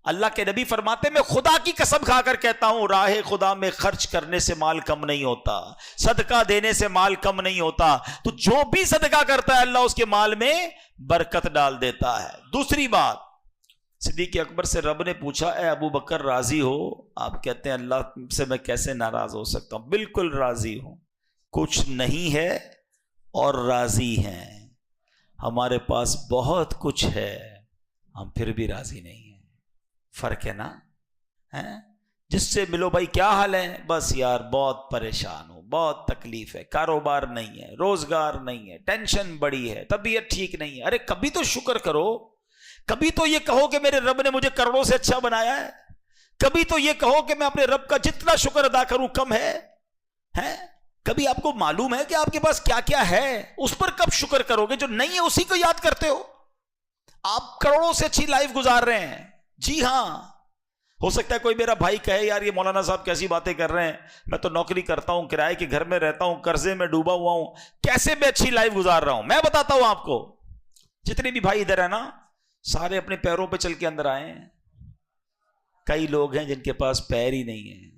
[SPEAKER 1] اللہ کے نبی فرماتے میں خدا کی قسم کھا کر کہتا ہوں راہ خدا میں خرچ کرنے سے مال کم نہیں ہوتا، صدقہ دینے سے مال کم نہیں ہوتا، تو جو بھی صدقہ کرتا ہے اللہ اس کے مال میں برکت ڈال دیتا ہے۔ دوسری بات، صدیق اکبر سے رب نے پوچھا اے ابو بکر راضی ہو؟ آپ کہتے ہیں اللہ سے میں کیسے ناراض ہو سکتا ہوں، بالکل راضی ہوں، کچھ نہیں ہے اور راضی ہیں۔ ہمارے پاس بہت کچھ ہے، ہم پھر بھی راضی نہیں ہیں۔ فرق ہے نا؟ جس سے ملو بھائی کیا حال ہے؟ بس یار بہت پریشان ہوں، بہت تکلیف ہے، کاروبار نہیں ہے، روزگار نہیں ہے، ٹینشن بڑی ہے، طبیعت ٹھیک نہیں ہے۔ ارے کبھی تو شکر کرو، کبھی تو یہ کہو کہ میرے رب نے مجھے کروڑوں سے اچھا بنایا ہے، کبھی تو یہ کہو کہ میں اپنے رب کا جتنا شکر ادا کروں کم ہے۔
[SPEAKER 2] کبھی آپ کو معلوم ہے کہ آپ کے پاس کیا کیا ہے؟ اس پر کب شکر کرو گے؟ جو نہیں ہے اسی کو یاد کرتے ہو. آپ کروڑوں سے اچھی لائف گزار رہے ہیں. جی ہاں، ہو سکتا ہے کوئی میرا بھائی کہے یار یہ مولانا صاحب کیسی باتیں کر رہے ہیں، میں تو نوکری کرتا ہوں، کرائے کے گھر میں رہتا ہوں، قرضے میں ڈوبا ہوا ہوں، کیسے میں اچھی لائف گزار رہا ہوں. میں بتاتا ہوں آپ کو، جتنے بھی بھائی ادھر ہیں نا سارے اپنے پیروں پہ چل کے اندر آئے ہیں. کئی لوگ ہیں جن کے پاس پیر ہی نہیں ہیں.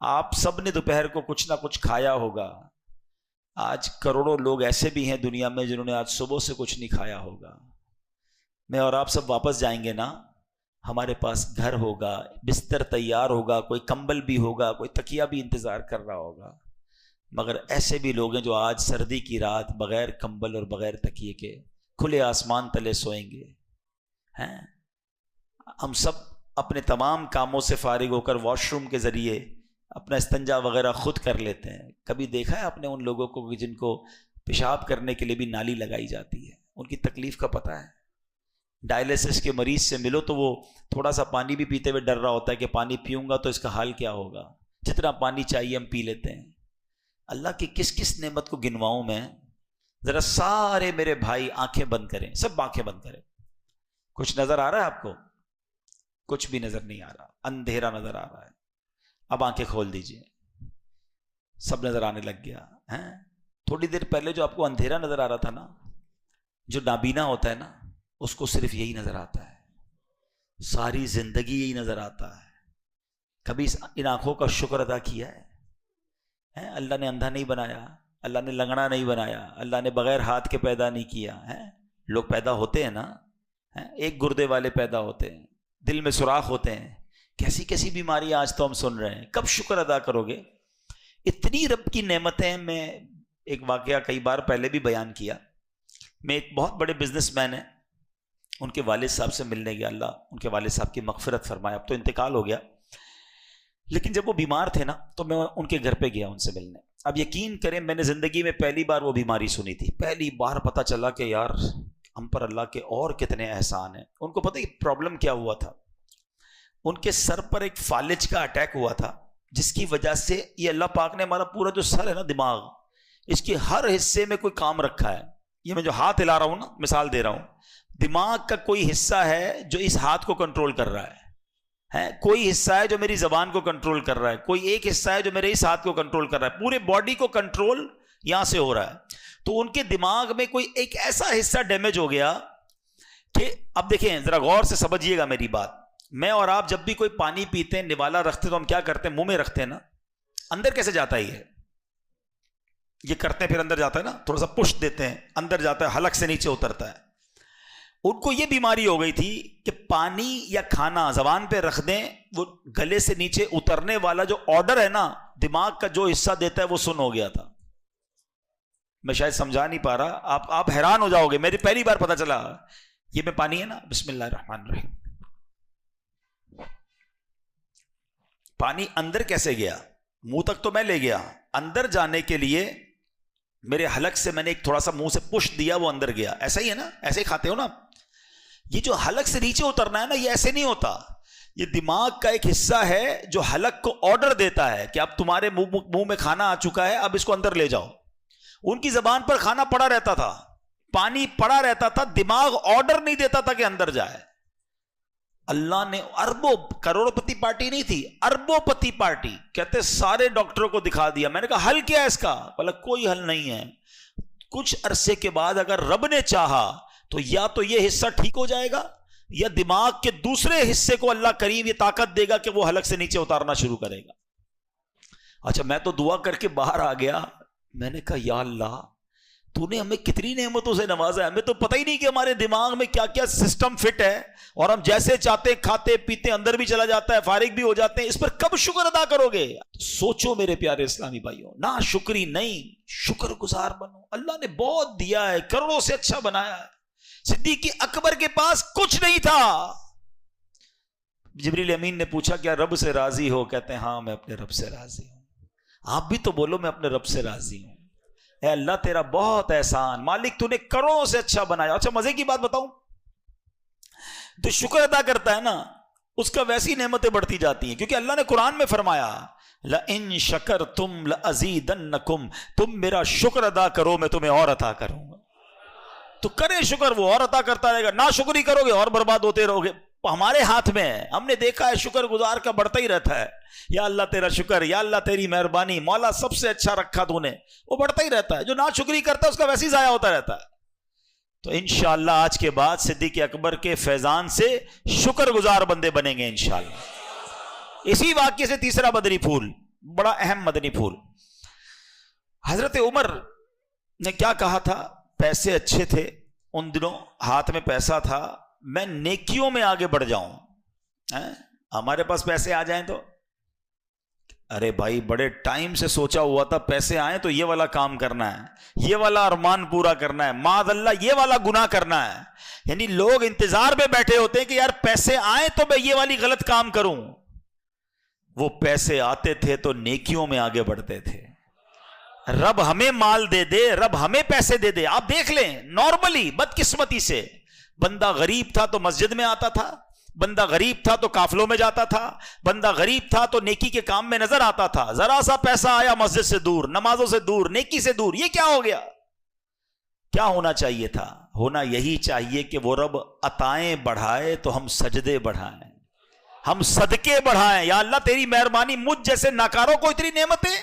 [SPEAKER 2] آپ سب نے دوپہر کو کچھ نہ کچھ کھایا ہوگا. آج کروڑوں لوگ ایسے بھی ہیں دنیا میں جنہوں نے آج صبح سے کچھ نہیں کھایا ہوگا. میں اور آپ سب واپس جائیں گے نا، ہمارے پاس گھر ہوگا، بستر تیار ہوگا، کوئی کمبل بھی ہوگا، کوئی تکیہ بھی انتظار کر رہا ہوگا. مگر ایسے بھی لوگ ہیں جو آج سردی کی رات بغیر کمبل اور بغیر تکیے کے کھلے آسمان تلے سوئیں گے. ہیں ہم سب اپنے تمام کاموں سے فارغ ہو کر واش روم کے ذریعے اپنا استنجا وغیرہ خود کر لیتے ہیں. کبھی دیکھا ہے آپ نے ان لوگوں کو جن کو پیشاب کرنے کے لیے بھی نالی لگائی جاتی ہے؟ ان کی تکلیف کا پتہ ہے. ڈائلیسس کے مریض سے ملو تو وہ تھوڑا سا پانی بھی پیتے ہوئے ڈر رہا ہوتا ہے کہ پانی پیوں گا تو اس کا حال کیا ہوگا. جتنا پانی چاہیے ہم پی لیتے ہیں. اللہ کی کس کس نعمت کو گنواؤں میں؟ ذرا سارے میرے بھائی آنکھیں بند کریں، سب آنکھیں بند کریں. کچھ نظر آ رہا ہے آپ کو؟ کچھ بھی نظر نہیں آ رہا، اندھیرا نظر آ رہا ہے. اب آنکھیں کھول دیجئے. سب نظر آنے لگ گیا ہے. تھوڑی دیر پہلے جو آپ کو اندھیرا نظر آ رہا تھا نا، جو نابینا ہوتا ہے نا اس کو صرف یہی نظر آتا ہے. ساری زندگی یہی نظر آتا ہے. کبھی ان آنکھوں کا شکر ادا کیا ہے؟ اللہ نے اندھا نہیں بنایا، اللہ نے لنگڑا نہیں بنایا، اللہ نے بغیر ہاتھ کے پیدا نہیں کیا ہے. لوگ پیدا ہوتے ہیں نا، ایک گردے والے پیدا ہوتے ہیں، دل میں سوراخ ہوتے ہیں. کیسی کیسی بیماری آج تو ہم سن رہے ہیں. کب شکر ادا کرو گے؟ اتنی رب کی نعمتیں. میں ایک واقعہ کئی بار پہلے بھی بیان کیا. میں ایک بہت بڑے بزنس مین ہیں، ان کے والد صاحب سے ملنے گیا. اللہ ان کے والد صاحب کی مغفرت فرمائے، اب تو انتقال ہو گیا. لیکن جب وہ بیمار تھے نا تو میں ان کے گھر پہ گیا ان سے ملنے. اب یقین کریں میں نے زندگی میں پہلی بار وہ بیماری سنی تھی. پہلی بار پتہ چلا کہ یار ہم پر اللہ کے اور کتنے احسان ہیں. ان کو پتہ ہے پرابلم کیا ہوا تھا؟ ان کے سر پر ایک فالج کا اٹیک ہوا تھا، جس کی وجہ سے یہ اللہ پاک نے ہمارا پورا جو سر ہے نا، دماغ، اس کے ہر حصے میں کوئی کام رکھا ہے. یہ میں جو ہاتھ ہلا رہا ہوں نا، مثال دے رہا ہوں، دماغ کا کوئی حصہ ہے جو اس ہاتھ کو کنٹرول کر رہا ہے، کوئی حصہ ہے جو میری زبان کو کنٹرول کر رہا ہے، کوئی ایک حصہ ہے جو میرے اس ہاتھ کو کنٹرول کر رہا ہے. پورے باڈی کو کنٹرول یہاں سے ہو رہا ہے. تو ان کے دماغ میں کوئی ایک ایسا حصہ ڈیمیج ہو گیا کہ اب دیکھیں ذرا غور سے سمجھیے گا میری بات. میں اور آپ جب بھی کوئی پانی پیتے ہیں، نوالا رکھتے تو ہم کیا کرتے ہیں؟ منہ میں رکھتے ہیں نا. اندر کیسے جاتا ہے؟ یہ کرتے ہیں، پھر اندر جاتا ہے نا، تھوڑا سا پش دیتے ہیں، اندر جاتا ہے، حلق سے نیچے اترتا ہے. ان کو یہ بیماری ہو گئی تھی کہ پانی یا کھانا زبان پہ رکھ دیں، وہ گلے سے نیچے اترنے والا جو آرڈر ہے نا، دماغ کا جو حصہ دیتا ہے وہ سن ہو گیا تھا. میں شاید سمجھا نہیں پا رہا، آپ حیران ہو جاؤ گے. میری پہلی بار پتا چلا. یہ میں پانی ہے نا، بسم اللہ الرحمن الرحیم. پانی اندر کیسے گیا؟ منہ تک تو میں لے گیا، اندر جانے کے لیے میرے حلق سے میں نے ایک تھوڑا سا منہ سے پش دیا، وہ اندر گیا. ایسا ہی ہے نا، ایسے ہی کھاتے ہو نا. یہ جو حلق سے نیچے اترنا ہے نا، یہ ایسے نہیں ہوتا. یہ دماغ کا ایک حصہ ہے جو حلق کو آرڈر دیتا ہے کہ اب تمہارے منہ میں کھانا آ چکا ہے، اب اس کو اندر لے جاؤ. ان کی زبان پر کھانا پڑا رہتا تھا، پانی پڑا رہتا تھا، دماغ آرڈر نہیں دیتا تھا کہ اندر جائے. اللہ نے اربوں، کروڑ پتی پارٹی نہیں تھی، اربوں پتی پارٹی، کہتے سارے ڈاکٹروں کو دکھا دیا. میں نے کہا حل کیا ہے اس کا؟ بولا کوئی حل نہیں ہے. کچھ عرصے کے بعد اگر رب نے چاہا تو یا تو یہ حصہ ٹھیک ہو جائے گا، یا دماغ کے دوسرے حصے کو اللہ کریم یہ طاقت دے گا کہ وہ حلق سے نیچے اتارنا شروع کرے گا. اچھا میں تو دعا کر کے باہر آ گیا. میں نے کہا یا اللہ تو نے ہمیں کتنی نعمتوں سے نوازا ہے. ہمیں تو پتہ ہی نہیں کہ ہمارے دماغ میں کیا کیا سسٹم فٹ ہے، اور ہم جیسے چاہتے کھاتے پیتے، اندر بھی چلا جاتا ہے، فارغ بھی ہو جاتے ہیں. اس پر کب شکر ادا کرو گے؟ سوچو میرے پیارے اسلامی بھائیوں. نہ شکری نہیں، شکر گزار بنو. اللہ نے بہت دیا ہے، کروڑوں سے اچھا بنایا ہے. صدیق اکبر کے پاس کچھ نہیں تھا. جبریل امین نے پوچھا کیا رب سے راضی ہو؟ کہتے ہیں ہاں میں اپنے رب سے راضی ہوں. آپ بھی تو بولو میں اپنے رب سے راضی ہوں. اے اللہ تیرا بہت احسان، مالک تو نے کروڑوں سے اچھا بنایا. اچھا مزے کی بات بتاؤں، تو شکر ادا کرتا ہے نا، اس کا ویسی نعمتیں بڑھتی جاتی ہیں، کیونکہ اللہ نے قرآن میں فرمایا لَإِن شَكَرْتُمْ لَأَزِيدَنَّكُمْ، تم میرا شکر ادا کرو میں تمہیں اور عطا کروں گا۔ تو کرے شکر، وہ اور عطا کرتا رہے گا، نہ شکری کرو گے اور برباد ہوتے رہو گے۔ ہمارے ہاتھ میں ہے، ہم نے دیکھا ہے شکر گزار کا بڑھتا ہی رہتا ہے، یا اللہ تیرا شکر، یا اللہ تیری مہربانی، مولا سب سے اچھا رکھا تو نے، وہ بڑھتا ہی رہتا ہے۔ جو نہ شکری کرتا ہے اس کا ویسے ہی ضائع ہوتا رہتا ہے۔ تو انشاءاللہ آج کے بعد صدیق اکبر کے فیضان سے شکر گزار بندے بنیں گے انشاءاللہ۔ اسی واقعے سے تیسرا بدری پھول، بڑا اہم مدنی پھول، حضرت عمر نے کیا کہا تھا؟ پیسے اچھے تھے ان دنوں، ہاتھ میں پیسہ تھا، میں نیکیوں میں آگے بڑھ جاؤں۔ ہمارے پاس پیسے آ جائیں تو ارے بھائی بڑے ٹائم سے سوچا ہوا تھا، پیسے آئیں تو یہ والا کام کرنا ہے، یہ والا ارمان پورا کرنا ہے، معاذ اللہ یہ والا گناہ کرنا ہے۔ یعنی لوگ انتظار پہ بیٹھے ہوتے ہیں کہ یار پیسے آئیں تو میں یہ والی غلط کام کروں۔ وہ پیسے آتے تھے تو نیکیوں میں آگے بڑھتے تھے۔ رب ہمیں مال دے دے، رب ہمیں پیسے دے دے۔ آپ دیکھ لیں نارملی بدقسمتی سے بندہ غریب تھا تو مسجد میں آتا تھا، بندہ غریب تھا تو قافلوں میں جاتا تھا، بندہ غریب تھا تو نیکی کے کام میں نظر آتا تھا۔ ذرا سا پیسہ آیا مسجد سے دور، نمازوں سے دور، نیکی سے دور۔ یہ کیا ہو گیا؟ کیا ہونا چاہیے تھا؟ ہونا یہی چاہیے کہ وہ رب عطائیں بڑھائے تو ہم سجدے بڑھائیں، ہم صدقے بڑھائیں۔ یا اللہ تیری مہربانی، مجھ جیسے ناکاروں کو اتنی نعمتیں،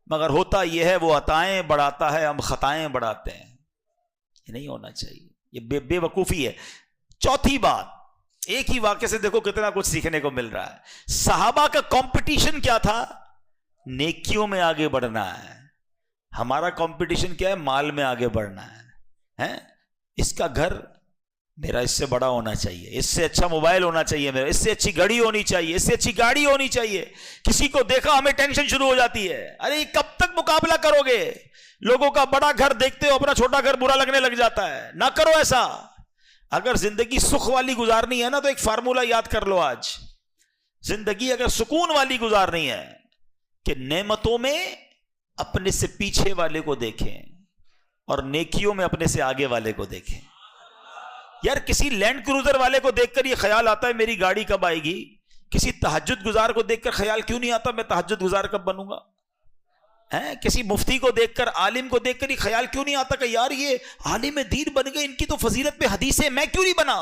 [SPEAKER 2] مگر ہوتا یہ ہے وہ عطائیں بڑھاتا ہے، ہم خطائیں بڑھاتے ہیں۔ یہ نہیں ہونا چاہیے، یہ بے وقوفی ہے۔ چوتھی بات، ایک ہی واقعے سے دیکھو کتنا کچھ سیکھنے کو مل رہا ہے۔ صحابہ کا کمپٹیشن کیا تھا؟ نیکیوں میں آگے بڑھنا ہے۔ ہمارا کمپٹیشن کیا ہے؟ مال میں آگے بڑھنا ہے۔ اس کا گھر میرا اس سے بڑا ہونا چاہیے، اس سے اچھا موبائل ہونا چاہیے میرا، اس سے اچھی گھڑی ہونی چاہیے، اس سے اچھی گاڑی ہونی چاہیے۔ کسی کو دیکھا ہمیں ٹینشن شروع ہو جاتی ہے، ارے کب تک مقابلہ کرو گے؟ لوگوں کا بڑا گھر دیکھتے ہو اپنا چھوٹا گھر برا لگنے لگ جاتا ہے۔ نہ کرو ایسا۔ اگر زندگی سکھ والی گزارنی ہے نا تو ایک فارمولہ یاد کر لو آج، زندگی اگر سکون والی گزارنی ہے کہ نعمتوں میں اپنے سے پیچھے والے کو دیکھیں اور نیکیوں میں اپنے سے آگے والے کو دیکھیں۔ یار کسی لینڈ کروزر والے کو دیکھ کر یہ خیال آتا ہے میری گاڑی کب آئے گی؟ کسی تہجد گزار کو دیکھ کر خیال کیوں نہیں آتا میں تہجد گزار کب بنوں گا؟ کسی مفتی کو دیکھ کر، عالم کو دیکھ کر یہ خیال کیوں نہیں آتا کہ یار یہ عالم دین بن گئے، ان کی تو فضیلت پہ حدیثیں، میں کیوں نہیں بنا؟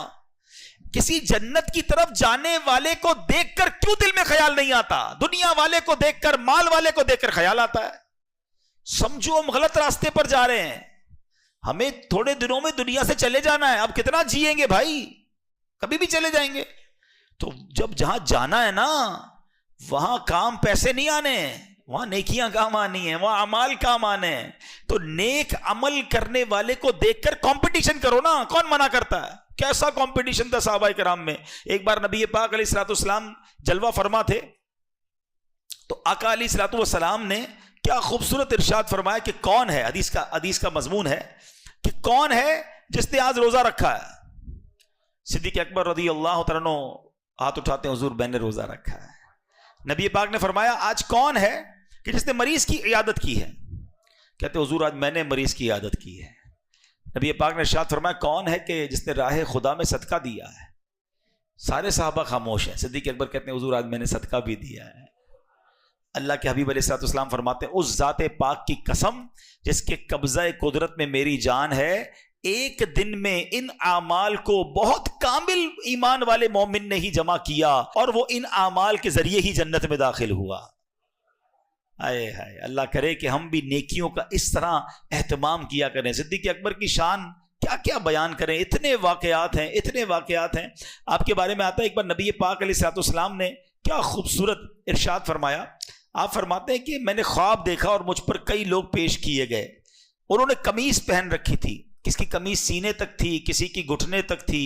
[SPEAKER 2] کسی جنت کی طرف جانے والے کو دیکھ کر کیوں دل میں خیال نہیں آتا؟ دنیا والے کو دیکھ کر، مال والے کو دیکھ کر خیال آتا ہے۔ سمجھو ہم غلط راستے پر جا رہے ہیں، ہمیں تھوڑے دنوں میں دنیا سے چلے جانا ہے۔ اب کتنا جیئیں گے بھائی، کبھی بھی چلے جائیں گے۔ تو جب جہاں جانا ہے نا وہاں کام پیسے نہیں آنے، وہاں نیکیاں کام آنی ہیں، وہاں عمال کام آنے ہیں۔ تو نیک عمل کرنے والے کو دیکھ کر کمپٹیشن کرو نا، کون منع کرتا ہے؟ کیسا کمپٹیشن تھا صحابہ کرام میں۔ ایک بار نبی پاک علیہ الصلوۃ والسلام جلوہ فرما تھے تو آقا علیہ الصلوۃ والسلام نے کیا خوبصورت ارشاد فرمایا کہ کون ہے، حدیث کا مضمون ہے کہ کون ہے جس نے آج روزہ رکھا ہے؟ صدیق اکبر رضی اللہ تعالیٰ عنہ ہاتھ اٹھاتے ہیں، حضور میں نے روزہ رکھا ہے۔ نبی پاک نے فرمایا آج کون ہے کہ جس نے مریض کی عیادت کی ہے؟ کہتے حضور آج میں نے مریض کی عیادت کی ہے۔ نبی پاک نے ارشاد فرمایا کون ہے کہ جس نے راہ خدا میں صدقہ دیا ہے؟ سارے صحابہ خاموش ہیں۔ صدیق اکبر کہتے ہیں حضور آج میں نے صدقہ بھی دیا ہے۔ اللہ کے حبیب علیہ الصلوۃ والسلام فرماتے ہیں اس ذات پاک کی قسم جس کے قبضہ قدرت میں میری جان ہے، ایک دن میں ان اعمال کو بہت کامل ایمان والے مومن نے ہی جمع کیا اور وہ ان اعمال کے ذریعے ہی جنت میں داخل ہوا۔ آئے ہائے، اللہ کرے کہ ہم بھی نیکیوں کا اس طرح اہتمام کیا کریں۔ صدیق اکبر کی شان کیا کیا بیان کریں، اتنے واقعات ہیں، اتنے واقعات ہیں۔ آپ کے بارے میں آتا ہے ایک بار نبی پاک علیہ الصلوۃ والسلام نے کیا خوبصورت ارشاد فرمایا۔ آپ فرماتے ہیں کہ میں نے خواب دیکھا اور مجھ پر کئی لوگ پیش کیے گئے، انہوں نے قمیص پہن رکھی تھی، کسی کی قمیص سینے تک تھی، کسی کی گھٹنے تک تھی،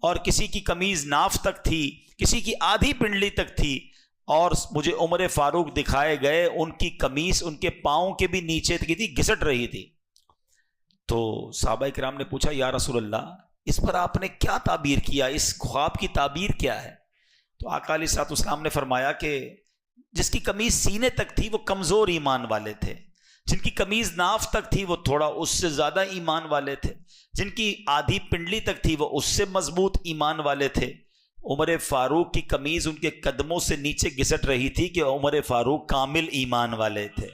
[SPEAKER 2] اور کسی کی قمیص ناف تک تھی، کسی کی آدھی پنڈلی تک تھی، اور مجھے عمر فاروق دکھائے گئے، ان کی قمیص ان کے پاؤں کے بھی نیچے کی تھی، گھسٹ رہی تھی۔ تو صحابہ کرام نے پوچھا یا رسول اللہ اس پر آپ نے کیا تعبیر کیا، اس خواب کی تعبیر کیا ہے؟ تو آقا علیہ الصلوۃ والسلام نے فرمایا کہ جس کی قمیض سینے تک تھی وہ کمزور ایمان والے تھے، جن کی قمیض ناف تک تھی وہ تھوڑا اس سے زیادہ ایمان والے تھے، جن کی آدھی پنڈلی تک تھی وہ اس سے مضبوط ایمان والے تھے، عمر فاروق کی قمیض ان کے قدموں سے نیچے گھسٹ رہی تھی کہ عمر فاروق کامل ایمان والے تھے.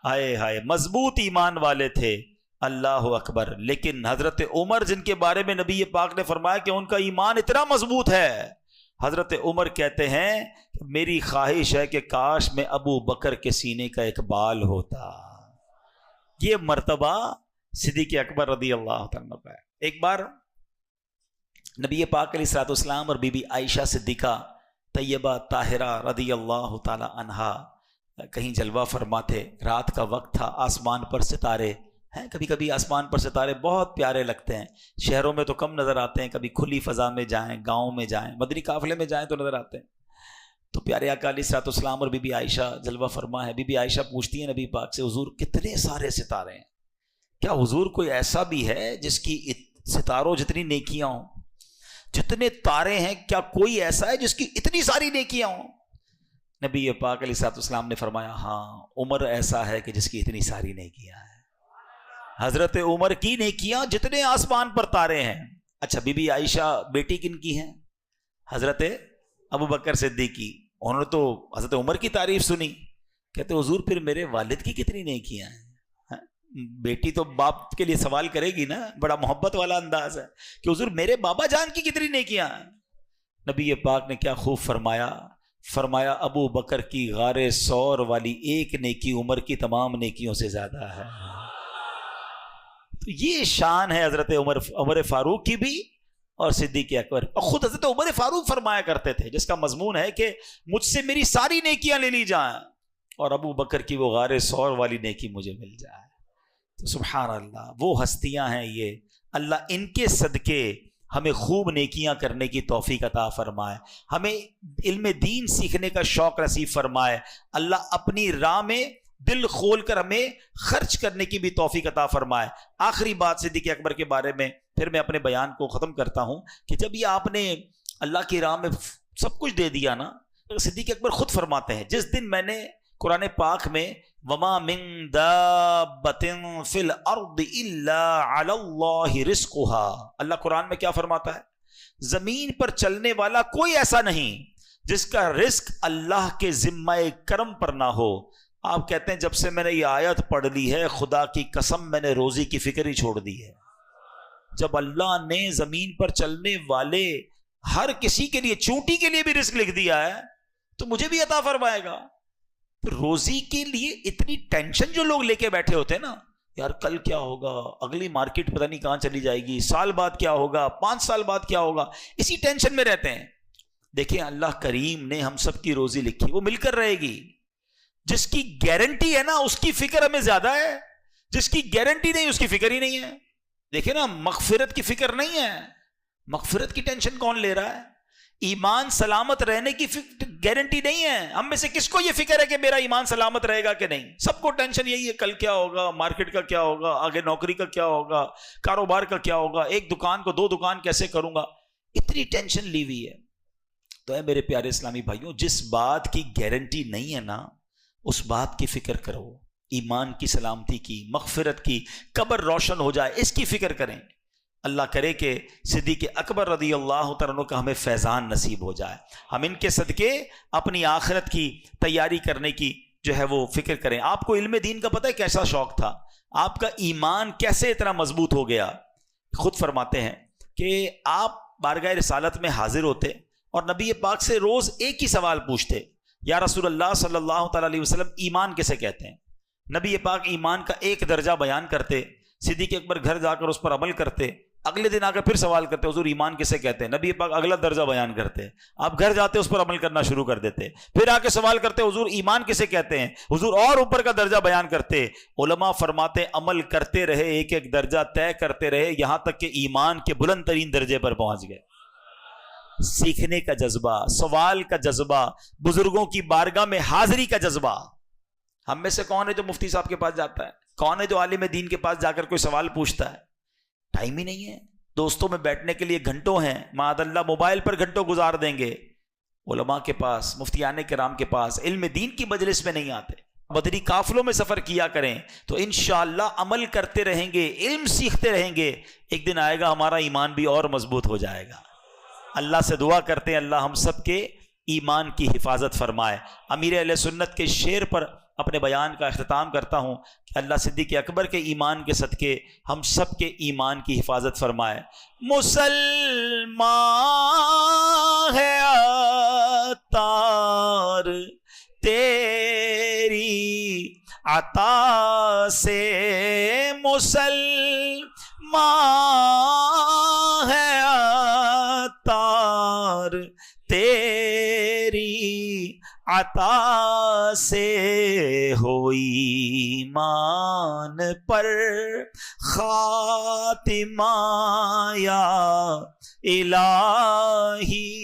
[SPEAKER 2] ہائے ہائے، مضبوط ایمان والے تھے. اللہ اکبر. لیکن حضرت عمر جن کے بارے میں نبی پاک نے فرمایا کہ ان کا ایمان اتنا مضبوط ہے، حضرت عمر کہتے ہیں کہ میری خواہش ہے کہ کاش میں ابو بکر کے سینے کا ایک بال ہوتا. یہ مرتبہ صدیق اکبر رضی اللہ تعالیٰ کا ہے. ایک بار نبی پاک علیہ الصلوۃ والسلام اور بی بی عائشہ صدیقہ طیبہ طاہرہ رضی اللہ تعالی عنہا کہیں جلوہ فرما تھے. رات کا وقت تھا، آسمان پر ستارے ہیں. کبھی کبھی آسمان پر ستارے بہت پیارے لگتے ہیں. شہروں میں تو کم نظر آتے ہیں، کبھی کھلی فضا میں جائیں، گاؤں میں جائیں، مدنی قافلے میں جائیں تو نظر آتے ہیں. تو پیارے آقا علیہ الصلوۃ والسلام اور بی بی عائشہ جلوہ فرما ہے. بی بی عائشہ پوچھتی ہیں نبی پاک سے، حضور کتنے سارے ستارے ہیں؟ کیا حضور کوئی ایسا بھی ہے جس کی ستاروں جتنی نیکیاں ہوں؟ جتنے تارے ہیں کیا کوئی ایسا ہے جس کی اتنی ساری نیکیاں ہوں؟ نبی پاک علیہ الصلوۃ والسلام نے فرمایا ہاں، عمر ایسا ہے کہ جس کی اتنی ساری نیکیاں ہیں. حضرت عمر کی نیکیاں جتنے آسمان پر تارے ہیں. اچھا، بی بی عائشہ بیٹی کن کی ہیں؟ حضرت ابو بکر صدیقی. انہوں نے تو حضرت عمر کی تعریف سنی، کہتے حضور پھر میرے والد کی کتنی نیکیاں ہیں. بیٹی تو باپ کے لیے سوال کرے گی نا، بڑا محبت والا انداز ہے کہ حضور میرے بابا جان کی کتنی نیکیاں ہیں. نبی پاک نے کیا خوب فرمایا ابو بکر کی غار ثور والی ایک نیکی عمر کی تمام نیکیوں سے زیادہ ہے. تو یہ شان ہے حضرت عمر فاروق کی بھی اور صدیق اکبر. اور خود حضرت عمر فاروق فرمایا کرتے تھے، جس کا مضمون ہے کہ مجھ سے میری ساری نیکیاں لے لی جائیں اور ابو بکر کی وہ غار ثور والی نیکی مجھے مل جائے. تو سبحان اللہ، وہ ہستیاں ہیں یہ. اللہ ان کے صدقے ہمیں خوب نیکیاں کرنے کی توفیق عطا فرمائے، ہمیں علم دین سیکھنے کا شوق نصیب فرمائے. اللہ اپنی راہ میں دل کھول کر ہمیں خرچ کرنے کی بھی توفیق عطا فرمائے. آخری بات صدیق اکبر کے بارے میں، پھر میں اپنے بیان کو ختم کرتا ہوں، کہ جب یہ آپ نے اللہ کی راہ میں سب کچھ دے دیا نا، صدیق اکبر خود فرماتے ہیں جس دن میں نے قرآن پاک میں وما من دابۃ فی الارض الا علی اللہ رزقها، اللہ قرآن میں کیا فرماتا ہے؟ زمین پر چلنے والا کوئی ایسا نہیں جس کا رزق اللہ کے ذمہ کرم پر نہ ہو. آپ کہتے ہیں جب سے میں نے یہ آیت پڑھ لی ہے، خدا کی قسم میں نے روزی کی فکر ہی چھوڑ دی ہے. جب اللہ نے زمین پر چلنے والے ہر کسی کے لیے، چونٹی کے لیے بھی رزق لکھ دیا ہے، تو مجھے بھی عطا فرمائے گا. روزی کے لیے اتنی ٹینشن جو لوگ لے کے بیٹھے ہوتے ہیں نا، یار کل کیا ہوگا، اگلی مارکیٹ پتہ نہیں کہاں چلی جائے گی، سال بعد کیا ہوگا، 5 سال بعد کیا ہوگا، اسی ٹینشن میں رہتے ہیں. دیکھیں اللہ کریم نے ہم سب کی روزی لکھی، وہ مل کر رہے گی. جس کی گارنٹی ہے نا اس کی فکر ہمیں زیادہ ہے، جس کی گارنٹی نہیں اس کی فکر ہی نہیں ہے. دیکھیں نا، مغفرت کی فکر نہیں ہے، مغفرت کی ٹینشن کون لے رہا ہے؟ ایمان سلامت رہنے کی گارنٹی نہیں ہے. ہم میں سے کس کو یہ فکر ہے کہ میرا ایمان سلامت رہے گا کہ نہیں؟ سب کو ٹینشن یہی ہے، کل کیا ہوگا، مارکیٹ کا کیا ہوگا، آگے نوکری کا کیا ہوگا، کاروبار کا کیا ہوگا، ایک دکان کو 2 دکان کیسے کروں گا، اتنی ٹینشن لی ہوئی ہے. تو اے میرے پیارے اسلامی بھائیوں، جس بات کی گارنٹی نہیں ہے نا اس بات کی فکر کرو، ایمان کی سلامتی کی، مغفرت کی، قبر روشن ہو جائے اس کی فکر کریں. اللہ کرے کہ صدیق اکبر رضی اللہ تعالیٰ عنہ کا ہمیں فیضان نصیب ہو جائے. ہم ان کے صدقے اپنی آخرت کی تیاری کرنے کی جو ہے وہ فکر کریں. آپ کو علم دین کا پتہ ہے کیسا شوق تھا، آپ کا ایمان کیسے اتنا مضبوط ہو گیا؟ خود فرماتے ہیں کہ آپ بارگاہ رسالت میں حاضر ہوتے اور نبی پاک سے روز ایک ہی سوال پوچھتے، یا رسول اللہ صلی اللہ تعالیٰ علیہ وسلم ایمان کیسے کہتے ہیں؟ نبی پاک ایمان کا ایک درجہ بیان کرتے، صدیق اکبر گھر جا کر اس پر عمل کرتے. اگلے دن آ کر پھر سوال کرتے، حضور ایمان کسے کہتے ہیں؟ نبی پاک اگلا درجہ بیان کرتے، آپ گھر جاتے اس پر عمل کرنا شروع کر دیتے. پھر آ کے سوال کرتے، حضور ایمان کسے کہتے ہیں؟ حضور اور اوپر کا درجہ بیان کرتے. علماء فرماتے عمل کرتے رہے، ایک ایک درجہ طے کرتے رہے، یہاں تک کہ ایمان کے بلند ترین درجے پر پہنچ گئے. سیکھنے کا جذبہ، سوال کا جذبہ، بزرگوں کی بارگاہ میں حاضری کا جذبہ. ہم میں سے کون ہے جو مفتی صاحب کے پاس جاتا ہے؟ کون ہے جو عالم دین کے پاس جا کر کوئی سوال پوچھتا ہے؟ ٹائم ہی نہیں ہے. دوستوں میں بیٹھنے کے لیے گھنٹوں ہیں، معاذ اللہ موبائل پر گھنٹوں گزار دیں گے. علماء کے پاس، مفتیان کرام کے پاس، علم دین کی مجلس میں نہیں آتے. مدنی قافلوں میں سفر کیا کریں تو انشاءاللہ عمل کرتے رہیں گے، علم سیکھتے رہیں گے، ایک دن آئے گا ہمارا ایمان بھی اور مضبوط ہو جائے گا. اللہ سے دعا کرتے ہیں اللہ ہم سب کے ایمان کی حفاظت فرمائے. امیر اہل سنت کے شعر پر اپنے بیان کا اختتام کرتا ہوں کہ اللہ صدیق اکبر کے ایمان کے صدقے ہم سب کے ایمان کی حفاظت فرمائے. مسلمان ہے عطار تیری عطا سے، مسلمان ہے عطار تیری عطا سے، ہو ایمان پر خاتمہ یا الہی